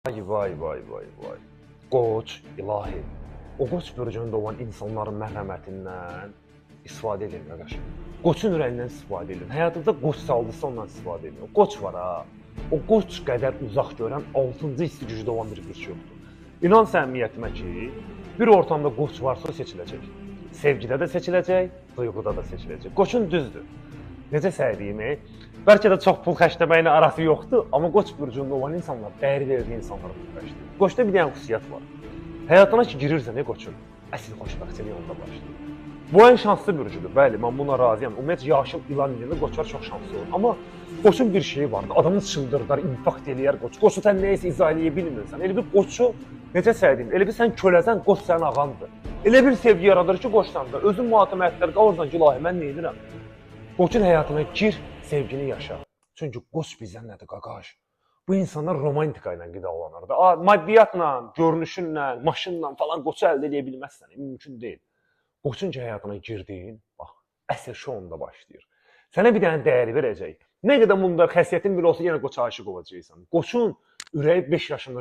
Vay vay vay vay vay. Qoç, ilahi. O qoç bürcündə olan insanların mərhəmətindən istifadə edin qardaş. Qoçun ürəyindən istifadə edin. Həyatınızda qoç saldısa ondan istifadə edin. Qoç var ha. O qoç qədər uzaq görən 6-cı hissi gücdə olan bir qız yoxdur. İnan səmimiyyətimə ki, bir ortamda qoç varsa seçiləcək. Sevgidə də seçiləcək, duyğuda da seçiləcək. Qoçun düzdür. Necə səydiyimi? Bəlkə də çox pul xərcləməklə arası yoxdur, amma qoç bürcündə olan insanlar dəyər verdiyi insanlara pul xərcləyir. Qoçda bir dənə xüsusiyyət var. Həyatına ki girirsən qoçun, əsl xoşbəxtçiliyi onda başlayır. Bu ən şanslı bürcüdür. Bəli, mən buna razıyam. Ümumiyyətlə yaşım ilan ilində qoçlar çox şanslı olur. Amma qoçun bir şeyi vardı. Adamı çıldırdar, infarkt eləyər qoç. Qoçu sən nəyisə izah eləyə bilmirsən. Elə bir qoçu necə səydin? Elə bir sən köləsən, qoç sənin ağandır. Elə bir sevgi yaradır ki qoçdan da. Özün mühatəmətlər qalırsan ki, ilahi mən nə edirəm? Qoçun həyatına gir, sevgini yaşa. Çünki qoç bizdən nədir qaqaş? Bu insanlar romantika ilə qidalanır da. Maddiyyatla, görünüşünlə, maşınla falan qoçu əldə edə bilməzsən. Mümkün deyil. Qoçun ki həyatına girdin, bax, əsl şou onda başlayır. Sənə bir dənə dəyər verəcək. Nə qədər bunda xəsiyyətin bir olsa yenə qoça aşiq olacaqsan. Qoçun ürəyi 5 yaşında